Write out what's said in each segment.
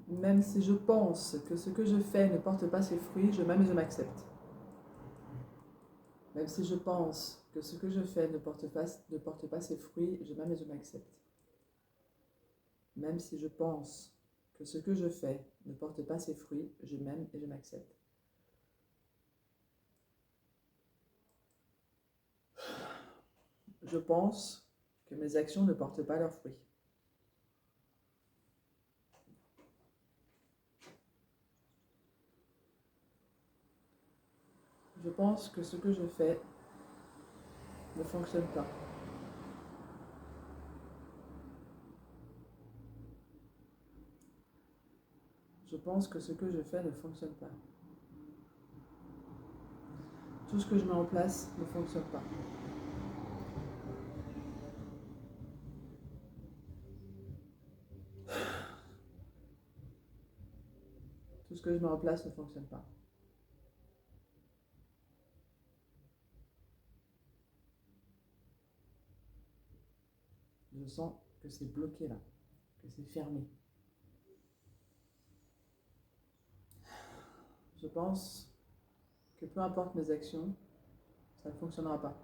Même si je pense que ce que je fais ne porte pas ses fruits, je m'aime et je m'accepte. Même si je pense que ce que je fais ne porte pas ses fruits, je m'aime et je m'accepte. Même si je pense que ce que je fais ne porte pas ses fruits, je m'aime et je m'accepte. Je pense que mes actions ne portent pas leurs fruits. Je pense que ce que je fais ne fonctionne pas. Je pense que ce que je fais ne fonctionne pas. Tout ce que je mets en place ne fonctionne pas. Tout ce que je mets en place ne fonctionne pas. Je sens que c'est bloqué là, que c'est fermé. Je pense que peu importe mes actions, ça ne fonctionnera pas.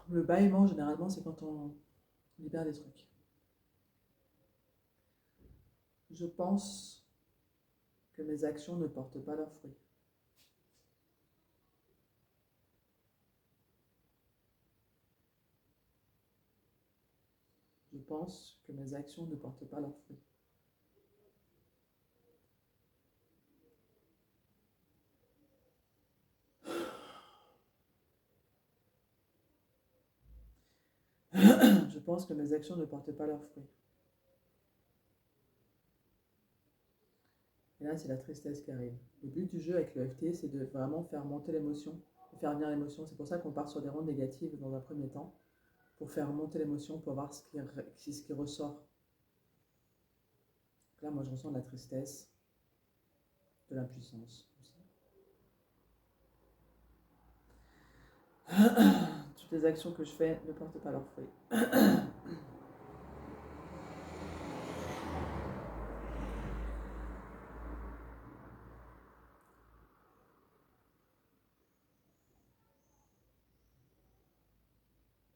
Le bâillement, généralement, c'est quand on libère des trucs. Je pense que mes actions ne portent pas leurs fruits. Je pense que mes actions ne portent pas leurs fruits. Je pense que mes actions ne portent pas leurs fruits. Et là, c'est la tristesse qui arrive. Le but du jeu avec le FT, c'est de vraiment faire monter l'émotion, de faire venir l'émotion. C'est pour ça qu'on part sur des rondes négatives dans un premier temps, pour faire monter l'émotion, pour voir ce qui ressort. Donc là, moi, je ressens de la tristesse, de l'impuissance aussi. Toutes les actions que je fais ne portent pas leurs fruits.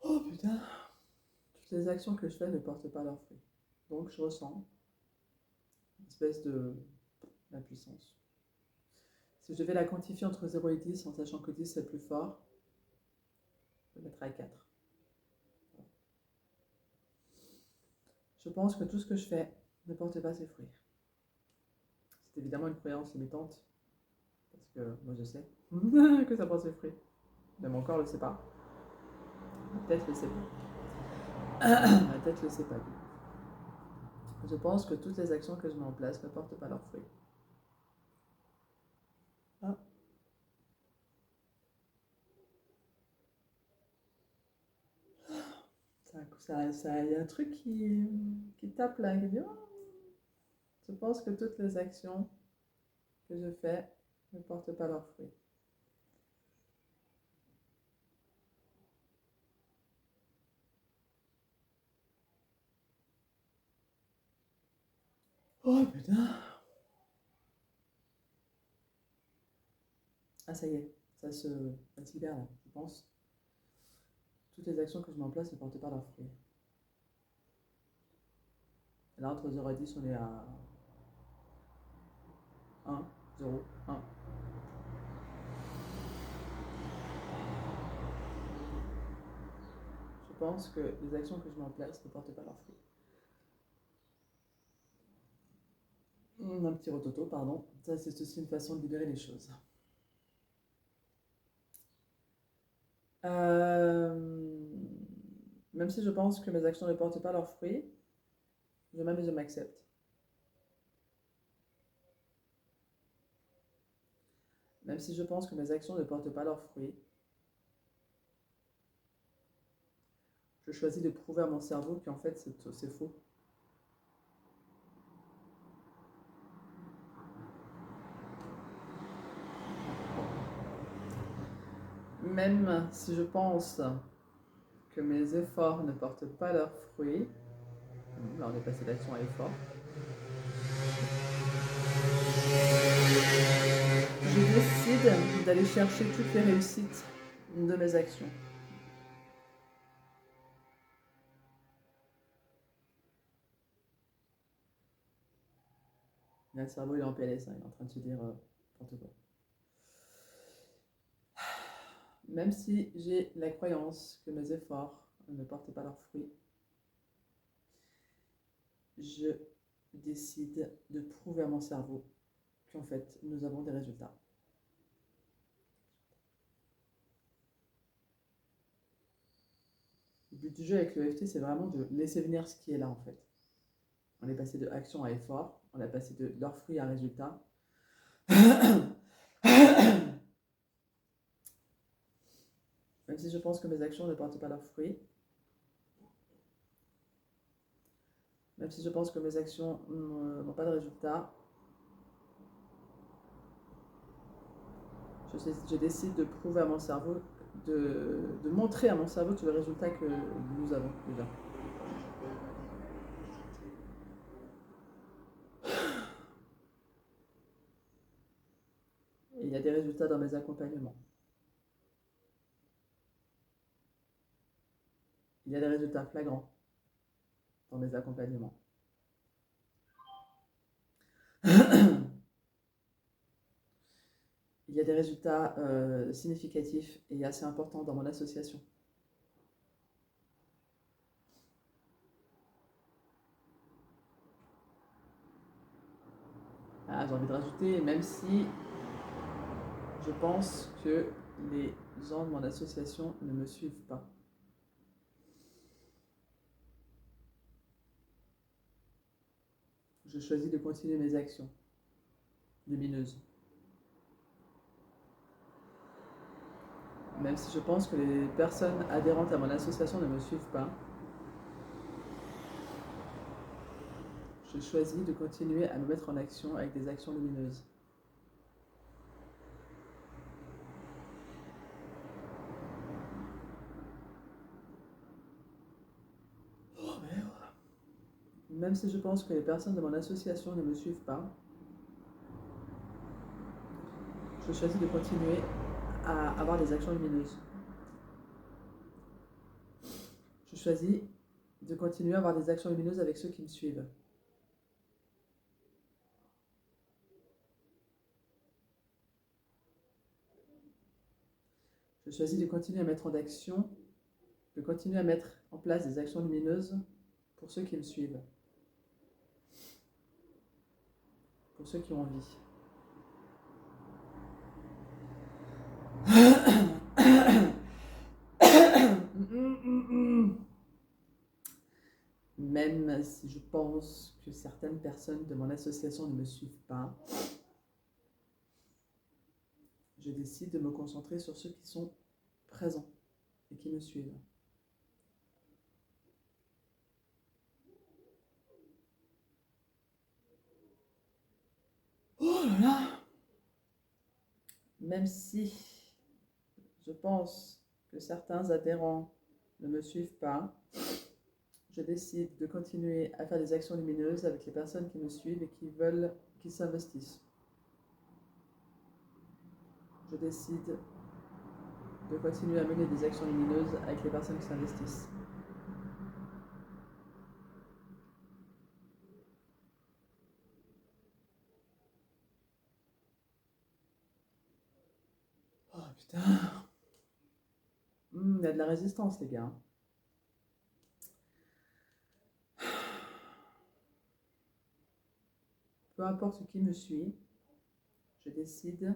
Oh putain. Toutes les actions que je fais ne portent pas leurs fruits. Donc je ressens une espèce d'impuissance. Si je devais la quantifier entre 0 et 10, en sachant que 10 c'est le plus fort, je le mettrais à 4. Je pense que tout ce que je fais ne porte pas ses fruits. C'est évidemment une croyance limitante, parce que moi je sais que ça porte ses fruits. Mais mon corps ne le sait pas. Ma tête ne le sait pas. Ma tête ne le sait pas. Je pense que toutes les actions que je mets en place ne portent pas leurs fruits. Ah. Il y a un truc qui tape là, qui dit oh, je pense que toutes les actions que je fais ne portent pas leurs fruits. Oh putain. Ah ça y est, ça se libère là, je pense. Toutes les actions que je mets en place ne portent pas leurs fruits. Et là, entre 0 et 10, on est à 1, 0, 1. Je pense que les actions que je mets en place ne portent pas leurs fruits. Un petit rototo, pardon. Ça, c'est aussi une façon de libérer les choses. Euh, Même si je pense que mes actions ne portent pas leurs fruits, je m'aime et je m'accepte. Même si je pense que mes actions ne portent pas leurs fruits, je choisis de prouver à mon cerveau qu'en fait c'est faux. même si je pense que mes efforts ne portent pas leurs fruits, là on est passé d'action à effort, je décide d'aller chercher toutes les réussites de mes actions. Là, le cerveau il est en PLS, il est en train de se dire n'importe quoi. Même si j'ai la croyance que mes efforts ne portent pas leurs fruits, je décide de prouver à mon cerveau qu'en fait, nous avons des résultats. Le but du jeu avec le l'EFT, c'est vraiment de laisser venir ce qui est là, en fait. On est passé de action à effort, on a passé de leurs fruits à résultats. Même si je pense que mes actions ne portent pas leurs fruits, même si je pense que mes actions n'ont pas de résultats, je décide de prouver à mon cerveau, de montrer à mon cerveau tous les résultats que nous avons déjà. Et il y a des résultats dans mes accompagnements. Il y a des résultats flagrants dans mes accompagnements. Il y a des résultats significatifs et assez importants dans mon association. Ah, j'ai envie de rajouter, même si je pense que les gens de mon association ne me suivent pas. Je choisis de continuer mes actions lumineuses. Même si je pense que les personnes adhérentes à mon association ne me suivent pas, je choisis de continuer à me mettre en action avec des actions lumineuses. Même si je pense que les personnes de mon association ne me suivent pas, je choisis de continuer à avoir des actions lumineuses. Je choisis de continuer à avoir des actions lumineuses avec ceux qui me suivent. Je choisis de continuer à mettre en place des actions lumineuses pour ceux qui me suivent, pour ceux qui ont envie. Même si je pense que certaines personnes de mon association ne me suivent pas, je décide de me concentrer sur ceux qui sont présents et qui me suivent. Oh là là! Même si je pense que certains adhérents ne me suivent pas, je décide de continuer à faire des actions lumineuses avec les personnes qui me suivent et qui s'investissent. Je décide de continuer à mener des actions lumineuses avec les personnes qui s'investissent. Oh putain! Il y a de la résistance, les gars. Peu importe qui me suit, je décide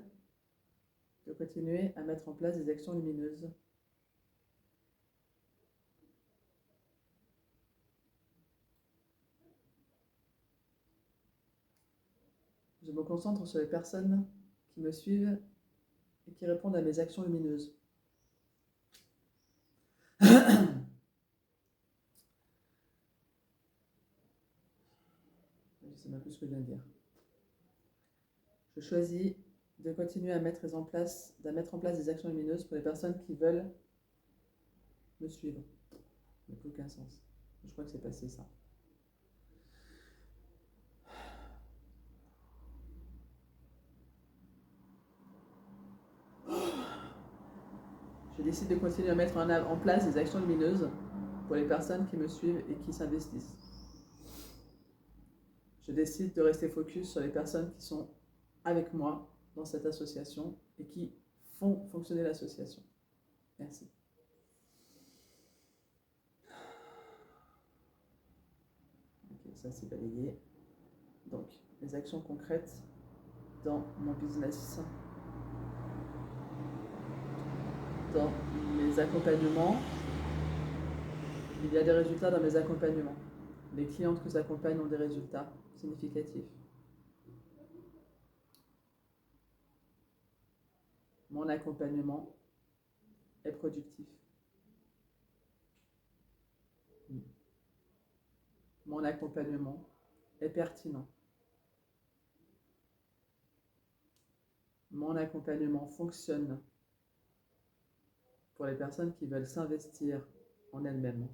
de continuer à mettre en place des actions lumineuses. Je me concentre sur les personnes qui me suivent et qui répondent à mes actions lumineuses. Je sais même plus ce que je viens de dire. Je choisis de continuer à mettre en place des actions lumineuses pour les personnes qui veulent me suivre. Ça n'a plus aucun sens. Je crois que c'est passé ça. Je décide de continuer à mettre en place des actions lumineuses pour les personnes qui me suivent et qui s'investissent. Je décide de rester focus sur les personnes qui sont avec moi dans cette association et qui font fonctionner l'association. Merci. Ok, ça c'est balayé. Donc, les actions concrètes dans mon business, dans mes accompagnements. Il y a des résultats dans mes accompagnements. Les clientes que j'accompagne ont des résultats significatifs. Mon accompagnement est productif. Mon accompagnement est pertinent. Mon accompagnement fonctionne pour les personnes qui veulent s'investir en elles-mêmes.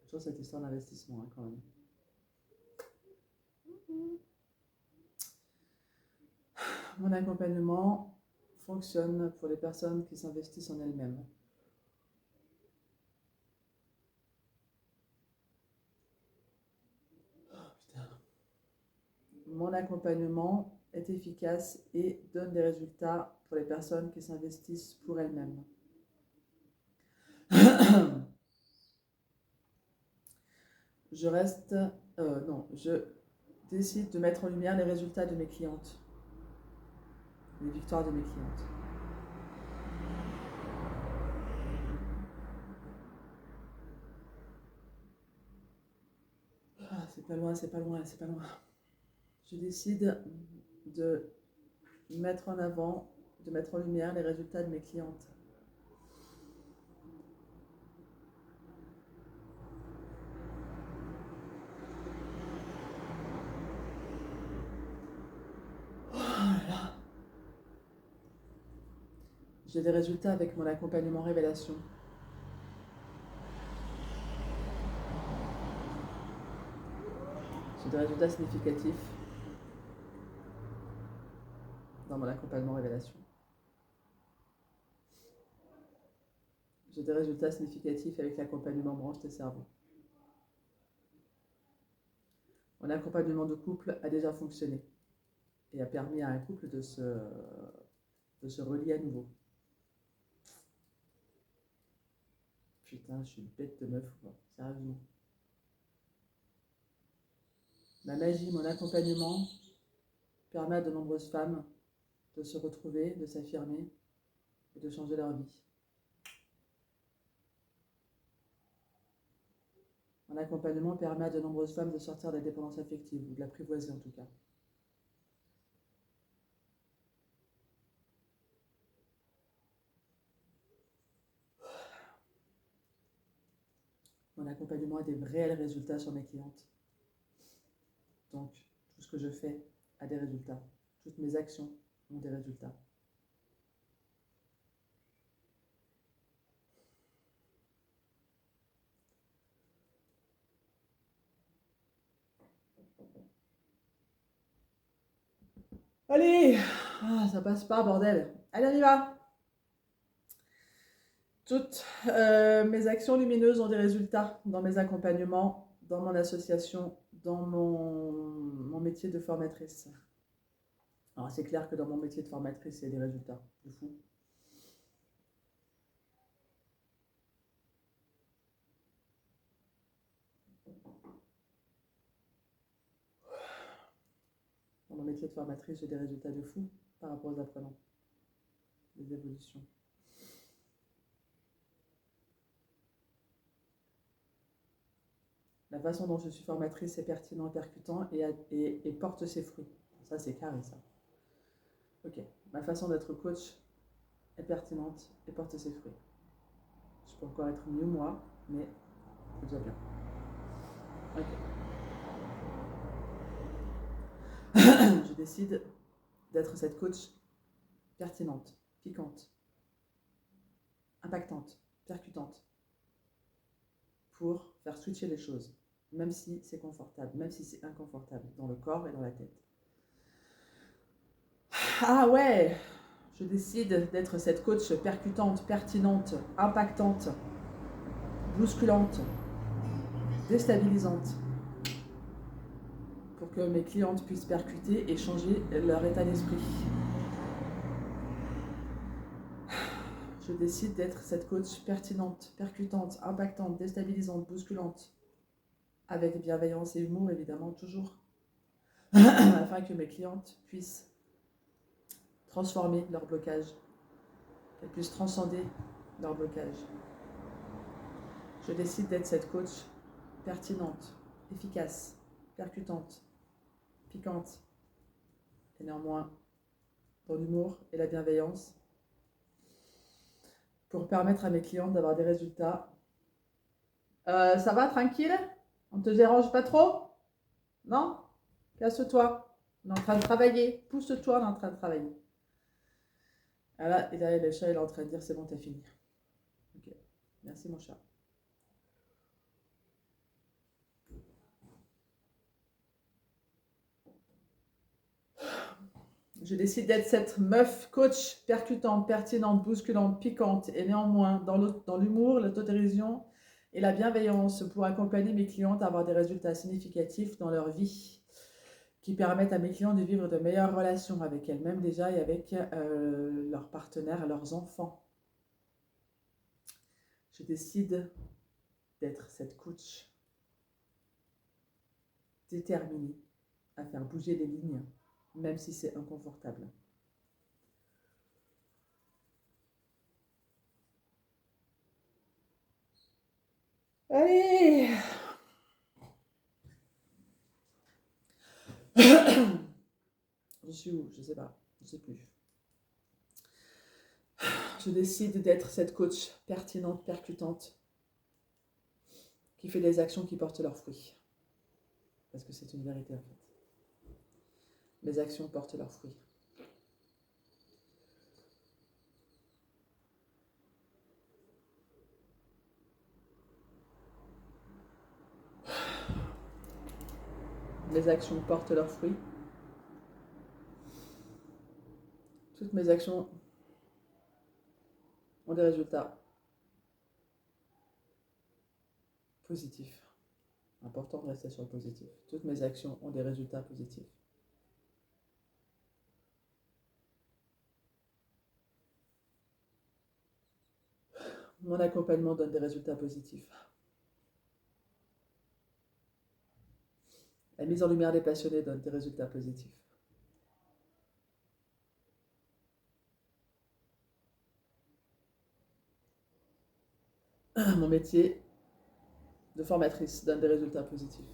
Toujours cette histoire d'investissement hein, quand même. Mon accompagnement fonctionne pour les personnes qui s'investissent en elles-mêmes. Mon accompagnement est efficace et donne des résultats pour les personnes qui s'investissent pour elles-mêmes. Je décide de mettre en lumière les résultats de mes clientes, les victoires de mes clientes. Ah, c'est pas loin, c'est pas loin, c'est pas loin. Je décide de mettre en avant, de mettre en lumière les résultats de mes clientes. J'ai des résultats avec mon accompagnement révélation. J'ai des résultats significatifs dans mon accompagnement révélation. J'ai des résultats significatifs avec l'accompagnement branche des cerveaux. Mon accompagnement de couple a déjà fonctionné et a permis à un couple de se relier à nouveau. Putain, je suis une bête de meuf, quoi. Sérieusement. Ma magie, mon accompagnement permet à de nombreuses femmes de se retrouver, de s'affirmer et de changer leur vie. Mon accompagnement permet à de nombreuses femmes de sortir de la dépendance affective, ou de l'apprivoiser en tout cas. Mon accompagnement a des réels résultats sur mes clientes. Donc, tout ce que je fais a des résultats. Toutes mes actions ont des résultats. Allez, ça passe pas, bordel. Allez, on y va. Toutes mes actions lumineuses ont des résultats dans mes accompagnements, dans mon association, dans mon métier de formatrice. Alors, c'est clair que dans mon métier de formatrice, il y a des résultats de fou. Dans mon métier de formatrice, j'ai des résultats de fou par rapport aux apprenants. Des évolutions. La façon dont je suis formatrice est pertinent, percutant et porte ses fruits. Ça, c'est carré, ça. Ok. Ma façon d'être coach est pertinente et porte ses fruits. Je peux encore être mieux moi, mais c'est déjà bien. Ok. Je décide d'être cette coach pertinente, piquante, impactante, percutante, pour faire switcher les choses, même si c'est confortable, même si c'est inconfortable, dans le corps et dans la tête. Ah ouais, je décide d'être cette coach percutante, pertinente, impactante, bousculante, déstabilisante, pour que mes clientes puissent percuter et changer leur état d'esprit. Je décide d'être cette coach pertinente, percutante, impactante, déstabilisante, bousculante, avec bienveillance et humour évidemment toujours, afin que mes clientes puissent transformer leur blocage, qu'elles puissent transcender leur blocage. Je décide d'être cette coach pertinente, efficace, percutante, piquante, et néanmoins dans l'humour et la bienveillance, pour permettre à mes clientes d'avoir des résultats. Ça va, tranquille? On ne te dérange pas trop? Non? Casse-toi. On est en train de travailler. Pousse-toi, on est en train de travailler. Ah là, et là, le chat, il est en train de dire, c'est bon, t'as fini. Ok, merci mon chat. Je décide d'être cette meuf coach percutante, pertinente, bousculante, piquante et néanmoins dans l'humour, l'autodérision et la bienveillance pour accompagner mes clientes à avoir des résultats significatifs dans leur vie qui permettent à mes clients de vivre de meilleures relations avec elles-mêmes déjà et avec leurs partenaires et leurs enfants. Je décide d'être cette coach déterminée à faire bouger les lignes, même si c'est inconfortable. Allez! Je suis où? Je sais pas. Je sais plus. Je décide d'être cette coach pertinente, percutante, qui fait des actions qui portent leurs fruits. Parce que c'est une vérité en fait. Mes actions portent leurs fruits. Mes actions portent leurs fruits. Toutes mes actions ont des résultats positifs. Important de rester sur le positif. Toutes mes actions ont des résultats positifs. Mon accompagnement donne des résultats positifs. La mise en lumière des passionnés donne des résultats positifs. Mon métier de formatrice donne des résultats positifs.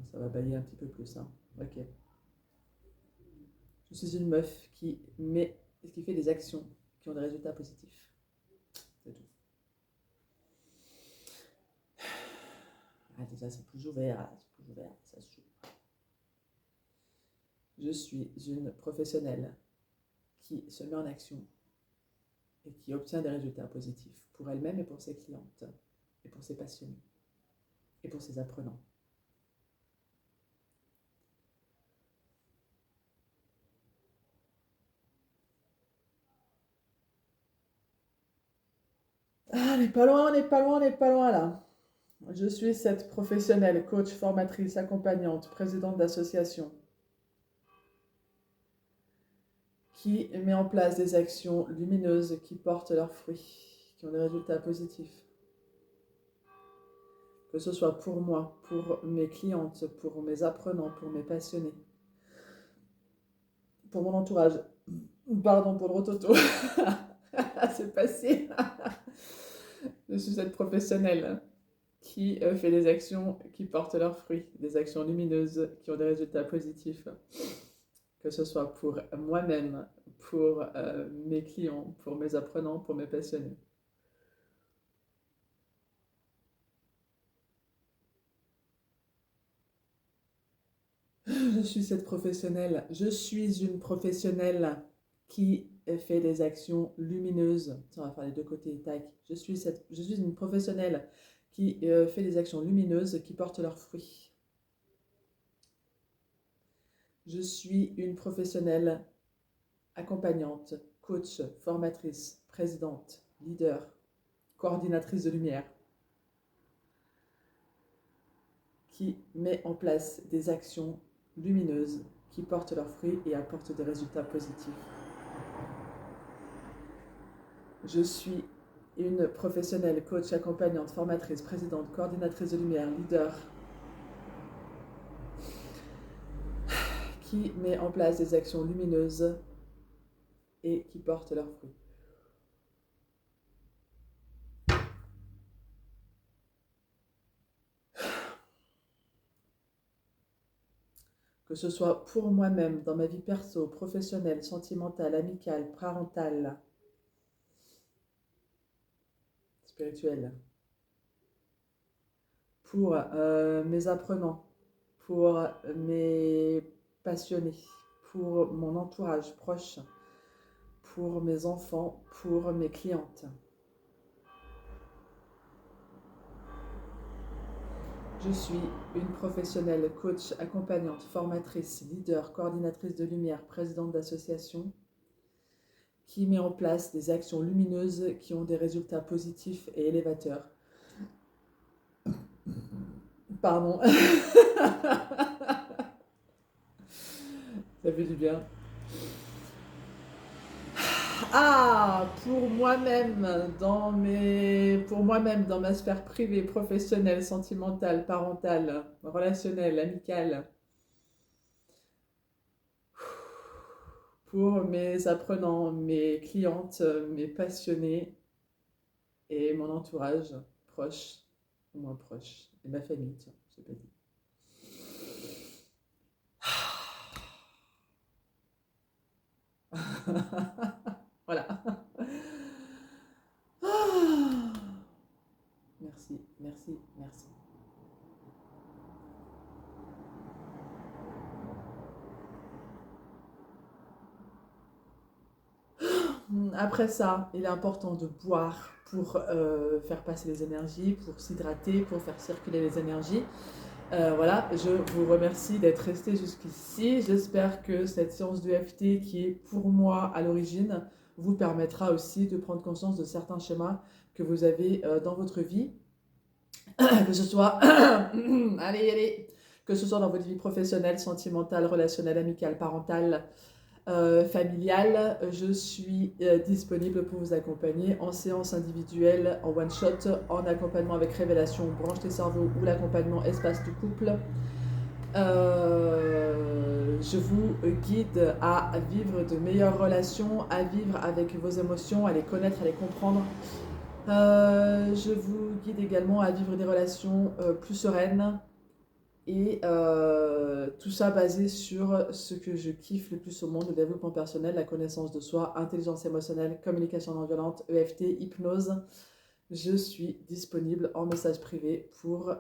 Ça va bailler un petit peu plus. Hein. Ok. Je suis une meuf qui fait des actions qui ont des résultats positifs. C'est tout. Ah, déjà, c'est plus ouvert, ça se joue. Je suis une professionnelle qui se met en action et qui obtient des résultats positifs pour elle-même et pour ses clientes, et pour ses passionnés, et pour ses apprenants. Ah, on n'est pas loin, on n'est pas loin, on n'est pas loin là. Je suis cette professionnelle, coach, formatrice, accompagnante, présidente d'association, qui met en place des actions lumineuses qui portent leurs fruits, qui ont des résultats positifs. Que ce soit pour moi, pour mes clientes, pour mes apprenants, pour mes passionnés, pour mon entourage. Pardon pour le rototo. C'est passé. Je suis cette professionnelle qui fait des actions qui portent leurs fruits, des actions lumineuses qui ont des résultats positifs. Que ce soit pour moi-même, pour mes clients, pour mes apprenants, pour mes passionnés. Je suis cette professionnelle. Je suis une professionnelle qui fait des actions lumineuses. Tiens, on va faire les deux côtés. Tac. Je suis une professionnelle qui fait des actions lumineuses qui portent leurs fruits. Je suis une professionnelle accompagnante, coach, formatrice, présidente, leader, coordinatrice de lumière, qui met en place des actions lumineuses qui portent leurs fruits et apportent des résultats positifs. Je suis une professionnelle, coach, accompagnante, formatrice, présidente, coordinatrice de lumière, leader, qui met en place des actions lumineuses et qui portent leurs fruits. Que ce soit pour moi-même, dans ma vie perso, professionnelle, sentimentale, amicale, parentale, spirituelle, pour mes apprenants, pour mes passionnés, pour mon entourage proche, pour mes enfants, pour mes clientes. Je suis une professionnelle, coach, accompagnante, formatrice, leader, coordinatrice de lumière, présidente d'association qui met en place des actions lumineuses qui ont des résultats positifs et élévateurs. Pardon. Ça fait du bien. Ah, pour moi-même, dans ma sphère privée, professionnelle, sentimentale, parentale, relationnelle, amicale, pour mes apprenants, mes clientes, mes passionnés et mon entourage proche ou moins proche, et ma famille, tiens, je n'ai pas dit. Voilà. Merci, merci, merci. Après ça, il est important de boire pour faire passer les énergies, pour s'hydrater, pour faire circuler les énergies. Voilà, je vous remercie d'être resté jusqu'ici. J'espère que cette séance de FT qui est pour moi à l'origine vous permettra aussi de prendre conscience de certains schémas que vous avez dans votre vie. Que ce soit, allez, que ce soit dans votre vie professionnelle, sentimentale, relationnelle, amicale, parentale, familiale, je suis disponible pour vous accompagner en séance individuelle, en one-shot, en accompagnement avec révélation, branche tes cerveaux ou l'accompagnement espace du couple. Je vous guide à vivre de meilleures relations, à vivre avec vos émotions, à les connaître, à les comprendre. Je vous guide également à vivre des relations plus sereines et tout ça basé sur ce que je kiffe le plus au monde, le développement personnel, la connaissance de soi, intelligence émotionnelle, communication non violente, EFT, hypnose. Je suis disponible en message privé pour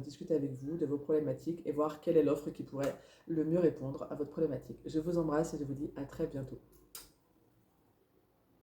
discuter avec vous de vos problématiques et voir quelle est l'offre qui pourrait le mieux répondre à votre problématique. Je vous embrasse et je vous dis à très bientôt.